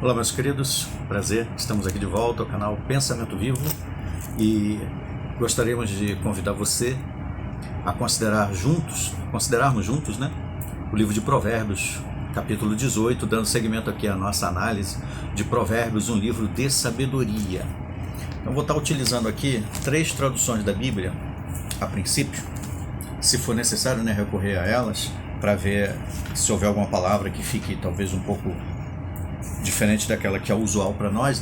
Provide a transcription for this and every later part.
Olá, meus queridos, prazer, estamos aqui de volta ao canal Pensamento Vivo e gostaríamos de convidar você a considerarmos juntos, o livro de Provérbios, capítulo 18, dando seguimento aqui à nossa análise de Provérbios, um livro de sabedoria. Então vou estar utilizando aqui 3 traduções da Bíblia, a princípio, se for necessário, recorrer a elas, para ver se houver alguma palavra que fique talvez um pouco diferente daquela que é usual para nós,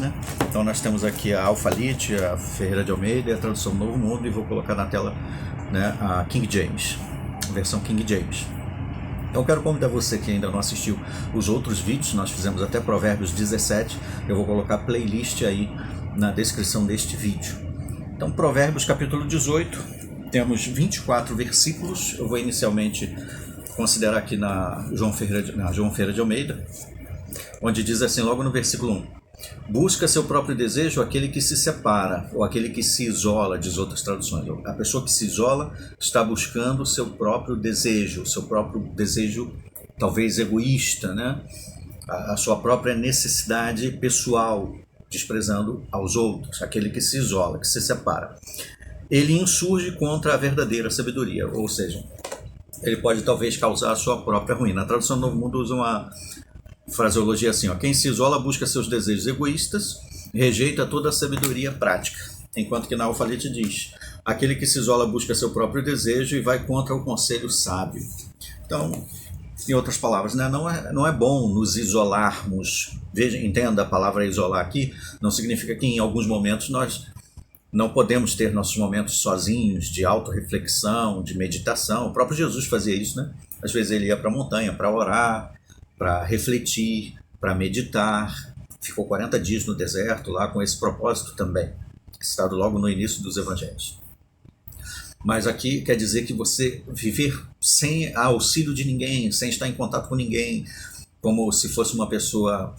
Então nós temos aqui a Alfalite, a Ferreira de Almeida e a tradução Novo Mundo, e vou colocar na tela a King James, a versão King James. Então eu quero convidar você que ainda não assistiu os outros vídeos, nós fizemos até Provérbios 17, eu vou colocar a playlist aí na descrição deste vídeo. Então Provérbios capítulo 18, temos 24 versículos, eu vou inicialmente considerar aqui na João Ferreira de Almeida, onde diz assim, logo no versículo 1: busca seu próprio desejo aquele que se separa, ou aquele que se isola, diz outras traduções. A pessoa que se isola está buscando seu próprio desejo talvez egoísta, a sua própria necessidade pessoal, desprezando aos outros. Aquele que se isola, que se separa, ele insurge contra a verdadeira sabedoria, ou seja, ele pode talvez causar a sua própria ruína. A tradução do Novo Mundo usa uma fraseologia assim, quem se isola busca seus desejos egoístas, rejeita toda a sabedoria prática. Enquanto que na Alfalite diz, aquele que se isola busca seu próprio desejo e vai contra o conselho sábio. Então, em outras palavras, não é bom nos isolarmos. Veja, entenda, a palavra isolar aqui não significa que em alguns momentos nós não podemos ter nossos momentos sozinhos, de autorreflexão, de meditação. O próprio Jesus fazia isso, Às vezes ele ia para a montanha para orar, para refletir, para meditar. Ficou 40 dias no deserto lá com esse propósito também, citado logo no início dos evangelhos. Mas aqui quer dizer que você viver sem auxílio de ninguém, sem estar em contato com ninguém, como se fosse uma pessoa,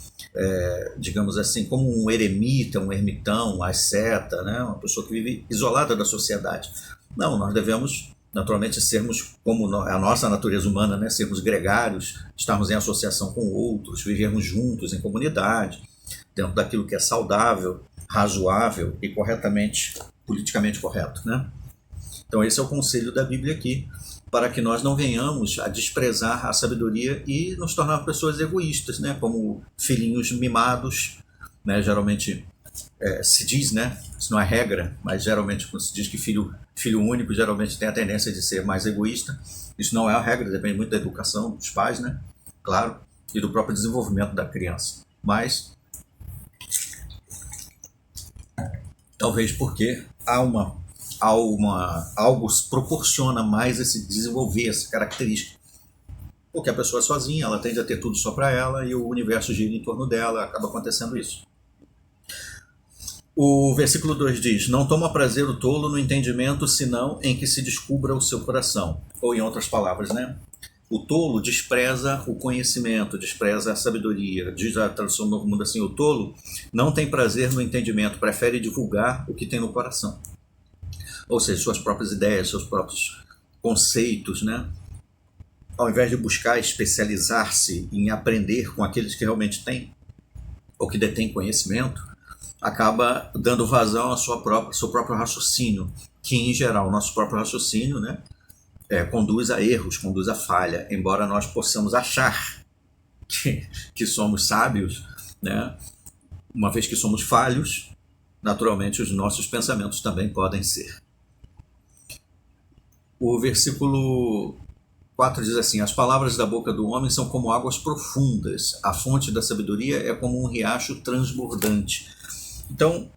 digamos assim, como um eremita, um ermitão, asceta, uma pessoa que vive isolada da sociedade. Não, nós devemos naturalmente sermos como a nossa natureza humana, sermos gregários, estarmos em associação com outros, vivermos juntos em comunidade, dentro daquilo que é saudável, razoável e politicamente correto, Então esse é o conselho da Bíblia aqui, para que nós não venhamos a desprezar a sabedoria e nos tornar pessoas egoístas, como filhinhos mimados, geralmente se diz, isso não é regra, mas geralmente quando se diz que filho único geralmente tem a tendência de ser mais egoísta. Isso não é a regra, depende muito da educação dos pais, claro, e do próprio desenvolvimento da criança. Mas talvez porque algo proporciona mais desenvolver essa característica. Porque a pessoa é sozinha, ela tende a ter tudo só para ela e o universo gira em torno dela, acaba acontecendo isso. O versículo 2 diz, não toma prazer o tolo no entendimento, senão em que se descubra o seu coração. Ou em outras palavras, o tolo despreza o conhecimento, despreza a sabedoria. Diz a tradução do Novo Mundo assim, o tolo não tem prazer no entendimento, prefere divulgar o que tem no coração. Ou seja, suas próprias ideias, seus próprios conceitos, Ao invés de buscar especializar-se em aprender com aqueles que realmente têm, ou que detêm conhecimento, acaba dando vazão ao seu próprio raciocínio, que em geral o nosso próprio raciocínio conduz a erros, conduz a falha, embora nós possamos achar que somos sábios, uma vez que somos falhos, naturalmente os nossos pensamentos também podem ser. O versículo 4 diz assim, as palavras da boca do homem são como águas profundas, a fonte da sabedoria é como um riacho transbordante. Então,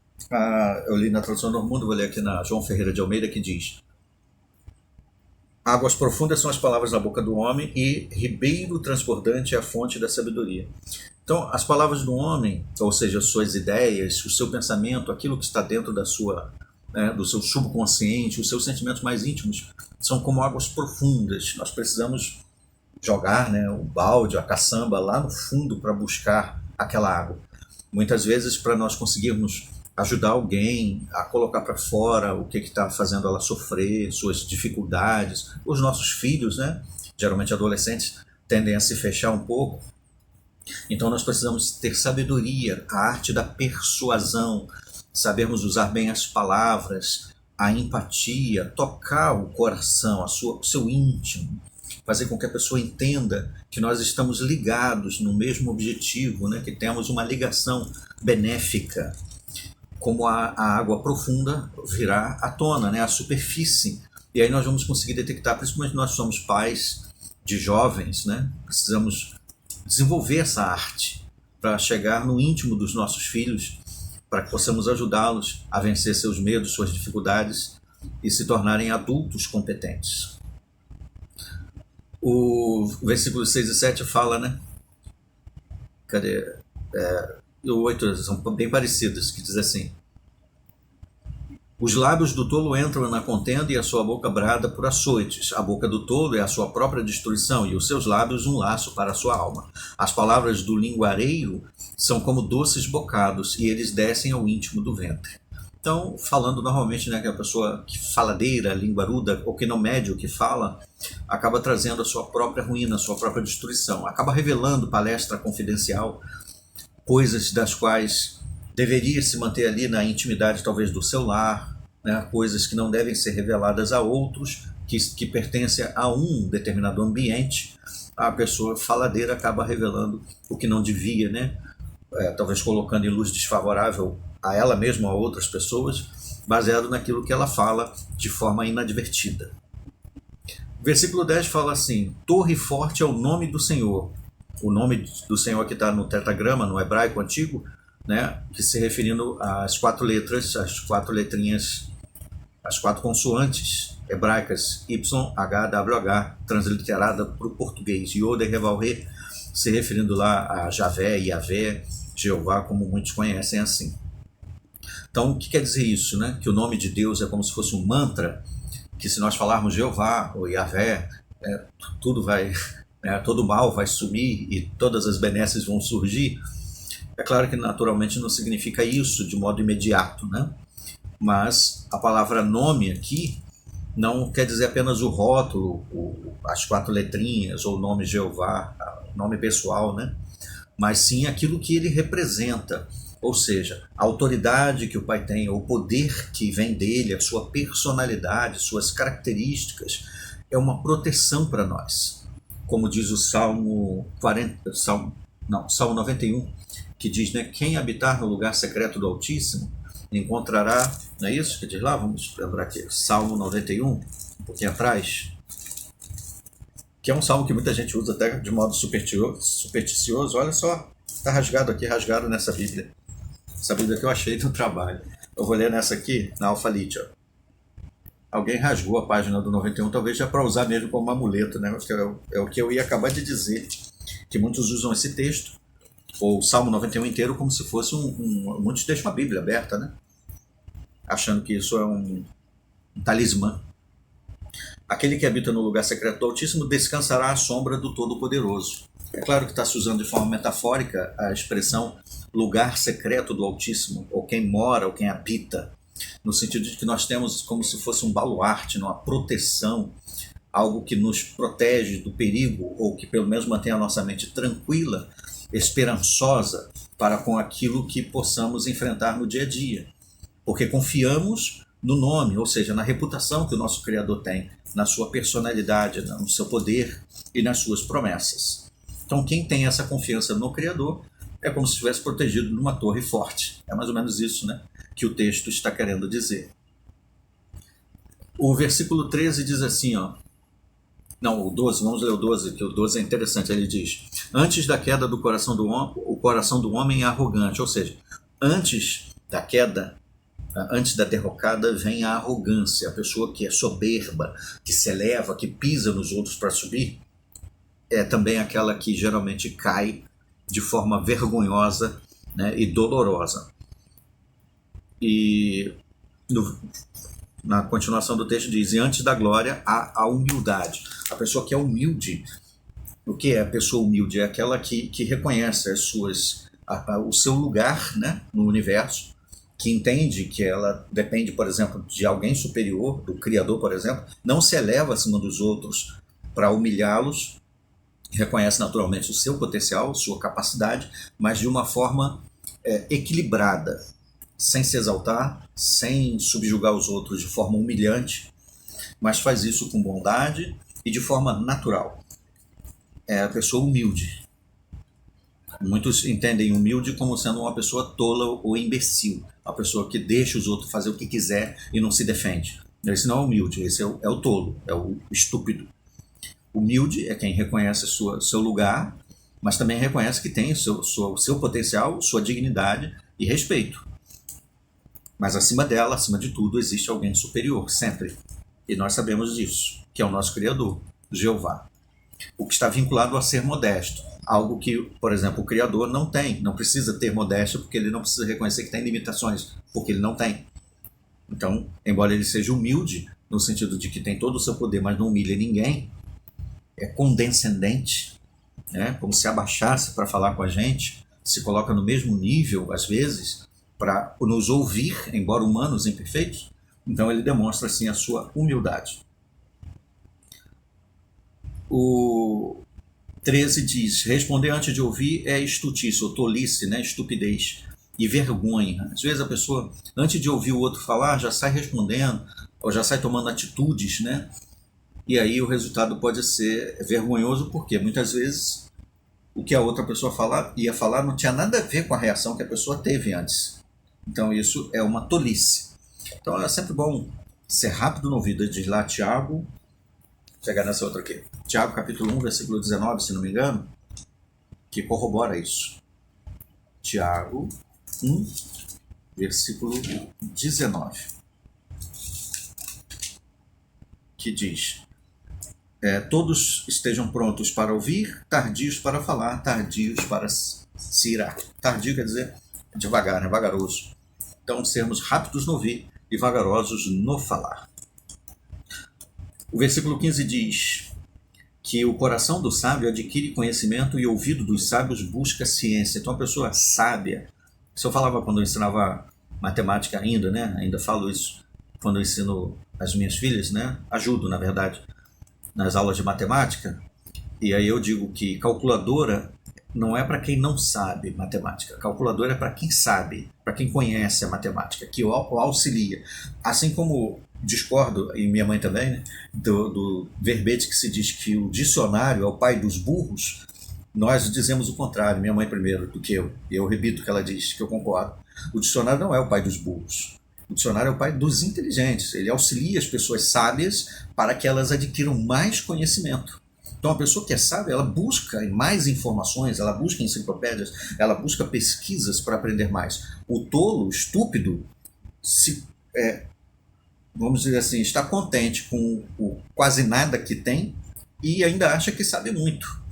eu li na tradução do Novo Mundo, vou ler aqui na João Ferreira de Almeida, que diz, águas profundas são as palavras da boca do homem e ribeiro transbordante é a fonte da sabedoria. Então, as palavras do homem, ou seja, suas ideias, o seu pensamento, aquilo que está dentro do seu subconsciente, os seus sentimentos mais íntimos, são como águas profundas. Nós precisamos jogar o balde, a caçamba lá no fundo para buscar aquela água. Muitas vezes, para nós conseguirmos ajudar alguém a colocar para fora o que está fazendo ela sofrer, suas dificuldades, os nossos filhos, geralmente adolescentes, tendem a se fechar um pouco Então nós precisamos ter sabedoria, a arte da persuasão, sabermos usar bem as palavras, a empatia, tocar o coração, o seu íntimo, fazer com que a pessoa entenda que nós estamos ligados no mesmo objetivo, né? Que temos uma ligação benéfica, como a água profunda virá à tona, né? À superfície. E aí nós vamos conseguir detectar, principalmente nós somos pais de jovens, né? Precisamos desenvolver essa arte para chegar no íntimo dos nossos filhos, para que possamos ajudá-los a vencer seus medos, suas dificuldades e se tornarem adultos competentes. O versículo 6 e 7 fala, né? Cadê? E o 8 são bem parecidos, que diz assim: os lábios do tolo entram na contenda e a sua boca brada por açoites. A boca do tolo é a sua própria destruição e os seus lábios um laço para a sua alma. As palavras do linguareiro são como doces bocados e eles descem ao íntimo do ventre. Então, falando normalmente, né, que a pessoa que faladeira, linguaruda, ou que não mede o que fala, acaba trazendo a sua própria ruína, a sua própria destruição. Acaba revelando palestra confidencial, coisas das quais deveria se manter ali na intimidade talvez do seu lar, né? Coisas que não devem ser reveladas a outros, que pertencem a um determinado ambiente. A pessoa faladeira acaba revelando o que não devia, né? Talvez colocando em luz desfavorável a ela mesma ou a outras pessoas, baseado naquilo que ela fala de forma inadvertida. O versículo 10 fala assim: torre forte é o nome do Senhor. O nome do Senhor que está no tetragrama, no hebraico antigo, né, que se referindo às 4 letras, as 4 letrinhas, as 4 consoantes hebraicas YHWH, transliterada para o português, Yod, Reval, Re, se referindo lá a Javé, Yavé, Jeová, como muitos conhecem assim. Então, o que quer dizer isso, né? Que o nome de Deus é como se fosse um mantra, que se nós falarmos Jeová ou Yavé, tudo vai, todo mal vai sumir e todas as benesses vão surgir. É claro que naturalmente não significa isso de modo imediato, né? Mas a palavra nome aqui não quer dizer apenas o rótulo, as 4 letrinhas, ou o nome Jeová, nome pessoal, né? Mas sim aquilo que ele representa, ou seja, a autoridade que o Pai tem, o poder que vem dele, a sua personalidade, suas características, é uma proteção para nós. Como diz o Salmo 91, que diz, né, quem habitar no lugar secreto do Altíssimo encontrará, não é isso que diz lá? Vamos lembrar aqui, Salmo 91, um pouquinho atrás, que é um salmo que muita gente usa até de modo supersticioso. Olha só, está rasgado aqui, rasgado nessa Bíblia. Essa Bíblia que eu achei no trabalho. Eu vou ler nessa aqui, na Alphalete. Alguém rasgou a página do 91, talvez já para usar mesmo como amuleto, né? É o que eu ia acabar de dizer, que muitos usam esse texto, ou o Salmo 91 inteiro, como se fosse muitos deixam a Bíblia aberta, né? Achando que isso é um talismã. Aquele que habita no lugar secreto do Altíssimo descansará à sombra do Todo-Poderoso. É claro que está se usando de forma metafórica a expressão lugar secreto do Altíssimo, ou quem mora, ou quem habita, no sentido de que nós temos como se fosse um baluarte, uma proteção, algo que nos protege do perigo, ou que pelo menos mantém a nossa mente tranquila, esperançosa para com aquilo que possamos enfrentar no dia a dia. Porque confiamos no nome, ou seja, na reputação que o nosso Criador tem, na sua personalidade, no seu poder e nas suas promessas. Então, quem tem essa confiança no Criador é como se estivesse protegido numa torre forte. É mais ou menos isso, né, que o texto está querendo dizer. O versículo 13 diz assim, ó, não, o 12, vamos ler o 12, que o 12 é interessante. Ele diz: antes da queda do coração do homem, o coração do homem é arrogante, ou seja, antes da queda, antes da derrocada, vem a arrogância, a pessoa que é soberba, que se eleva, que pisa nos outros para subir, é também aquela que geralmente cai de forma vergonhosa, né, e dolorosa. E na continuação do texto diz: e antes da glória há a humildade. A pessoa que é humilde, o que é a pessoa humilde? É aquela que reconhece o seu lugar, né, no universo, que entende que ela depende, por exemplo, de alguém superior, do Criador, por exemplo, não se eleva acima dos outros para humilhá-los reconhece naturalmente o seu potencial, sua capacidade, mas de uma forma equilibrada, sem se exaltar, sem subjugar os outros de forma humilhante, mas faz isso com bondade e de forma natural. É a pessoa humilde. Muitos entendem humilde como sendo uma pessoa tola ou imbecil, uma pessoa que deixa os outros fazer o que quiser e não se defende. Esse não é humilde, esse é o tolo, é o estúpido. Humilde é quem reconhece seu lugar, mas também reconhece que tem o seu potencial, sua dignidade e respeito. Mas acima dela, acima de tudo, existe alguém superior, sempre. E nós sabemos disso, que é o nosso Criador, Jeová. O que está vinculado a ser modesto. Algo que, por exemplo, o Criador não tem. Não precisa ter modéstia porque ele não precisa reconhecer que tem limitações, porque ele não tem. Então, embora ele seja humilde, no sentido de que tem todo o seu poder, mas não humilha ninguém, é condescendente, né? Como se abaixasse para falar com a gente, se coloca no mesmo nível, às vezes, para nos ouvir, embora humanos imperfeitos. Então ele demonstra assim a sua humildade. O 13 diz: responder antes de ouvir é estutice, ou tolice, né? Estupidez e vergonha. Às vezes a pessoa, antes de ouvir o outro falar, já sai respondendo, ou já sai tomando atitudes, né? E aí o resultado pode ser vergonhoso, porque muitas vezes o que a outra pessoa ia falar não tinha nada a ver com a reação que a pessoa teve antes. Então isso é uma tolice. Então é sempre bom ser rápido no ouvido. Diz lá Tiago, chegar nessa outra aqui. Tiago capítulo 1, versículo 19, se não me engano, que corrobora isso. Tiago 1, versículo 19, que diz: todos estejam prontos para ouvir, tardios para falar, tardios para se irar. Tardio quer dizer devagar, né? Vagaroso. Então, sermos rápidos no ouvir e vagarosos no falar. O versículo 15 diz que o coração do sábio adquire conhecimento e o ouvido dos sábios busca ciência. Então, a pessoa sábia, isso eu falava quando eu ensinava matemática ainda, né? Ainda falo isso quando eu ensino as minhas filhas, né? Ajudo, na verdade, nas aulas de matemática. E aí eu digo que calculadora não é para quem não sabe matemática. Calculadora é para quem sabe, para quem conhece a matemática, que o auxilia. Assim como discordo, e minha mãe também, né, do verbete que se diz que o dicionário é o pai dos burros, nós dizemos o contrário, minha mãe primeiro do que eu. E eu repito o que ela diz, que eu concordo. O dicionário não é o pai dos burros. O dicionário é o pai dos inteligentes. Ele auxilia as pessoas sábias para que elas adquiram mais conhecimento. Então, a pessoa que é sábia, ela busca mais informações, ela busca enciclopédias, ela busca pesquisas para aprender mais. O tolo, o estúpido, vamos dizer assim, está contente com o quase nada que tem e ainda acha que sabe muito.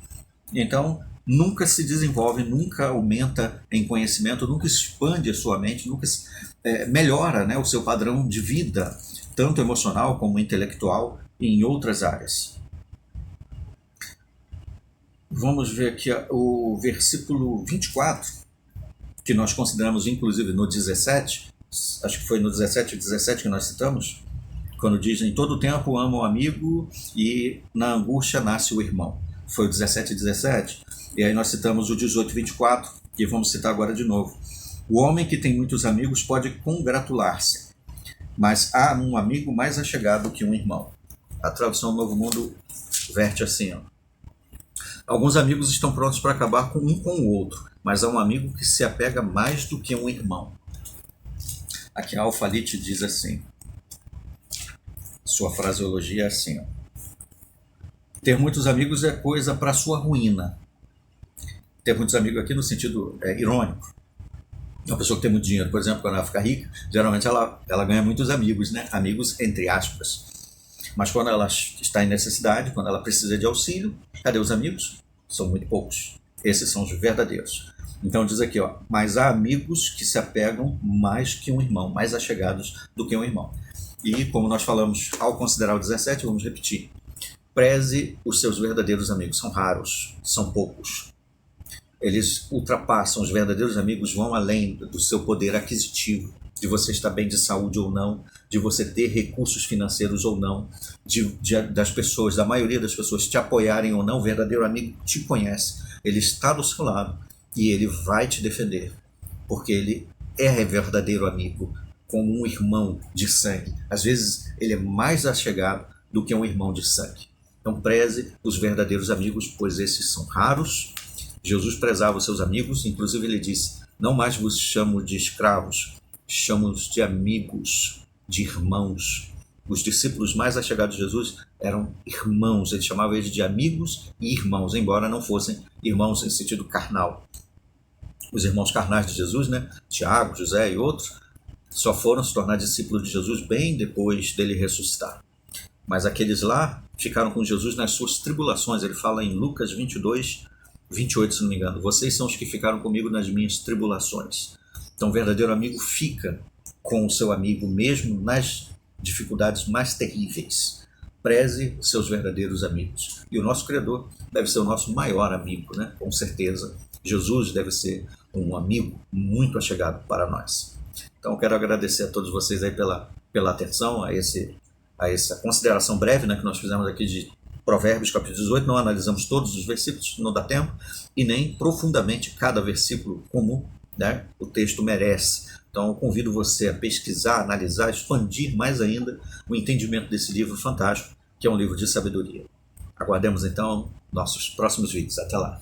Então, nunca se desenvolve, nunca aumenta em conhecimento, nunca expande a sua mente, nunca melhora, né, o seu padrão de vida, tanto emocional como intelectual e em outras áreas. Vamos ver aqui o versículo 24, que nós consideramos inclusive no 17, acho que foi no 17 e 17 que nós citamos, quando diz: em todo tempo ama o amigo e na angústia nasce o irmão. Foi o 17 e 17. E aí nós citamos o 18 e 24, que vamos citar agora de novo. O homem que tem muitos amigos pode congratular-se, mas há um amigo mais achegado que um irmão. A tradução Novo Mundo verte assim, ó: alguns amigos estão prontos para acabar com o outro, mas há um amigo que se apega mais do que um irmão. Aqui a Alfalite diz assim, sua fraseologia é assim, ó: ter muitos amigos é coisa para sua ruína. Ter muitos amigos aqui no sentido irônico. Uma pessoa que tem muito dinheiro, por exemplo, quando ela fica rica, geralmente ela ganha muitos amigos, né? Amigos entre aspas. Mas quando ela está em necessidade, quando ela precisa de auxílio, cadê os amigos? São muito poucos. Esses são os verdadeiros. Então diz aqui, ó: mas há amigos que se apegam mais que um irmão, mais achegados do que um irmão. E como nós falamos ao considerar o 17, vamos repetir: preze os seus verdadeiros amigos. São raros, são poucos. Eles ultrapassam, os verdadeiros amigos vão além do seu poder aquisitivo, de você estar bem de saúde ou não, de você ter recursos financeiros ou não, das pessoas, da maioria das pessoas te apoiarem ou não. O verdadeiro amigo te conhece, ele está do seu lado e ele vai te defender, porque ele é verdadeiro amigo, como um irmão de sangue. Às vezes ele é mais achegado do que um irmão de sangue. Então preze os verdadeiros amigos, pois esses são raros. Jesus prezava os seus amigos, inclusive ele disse: não mais vos chamo de escravos, chamo-os de amigos, de irmãos. Os discípulos mais achegados de Jesus eram irmãos, ele chamava eles de amigos e irmãos, embora não fossem irmãos em sentido carnal. Os irmãos carnais de Jesus, né? Tiago, José e outros, só foram se tornar discípulos de Jesus bem depois dele ressuscitar. Mas aqueles lá ficaram com Jesus nas suas tribulações. Ele fala em Lucas 22, 28, se não me engano: vocês são os que ficaram comigo nas minhas tribulações. Então o verdadeiro amigo fica com o seu amigo mesmo nas dificuldades mais terríveis. Preze seus verdadeiros amigos. E o nosso Criador deve ser o nosso maior amigo, né? Com certeza. Jesus deve ser um amigo muito achegado para nós. Então, quero agradecer a todos vocês aí pela atenção a essa consideração breve, né, que nós fizemos aqui de Provérbios, capítulo 18. Não analisamos todos os versículos, não dá tempo, e nem profundamente cada versículo como, né, o texto merece. Então, eu convido você a pesquisar, analisar, expandir mais ainda o entendimento desse livro fantástico, que é um livro de sabedoria. Aguardemos, então, nossos próximos vídeos. Até lá!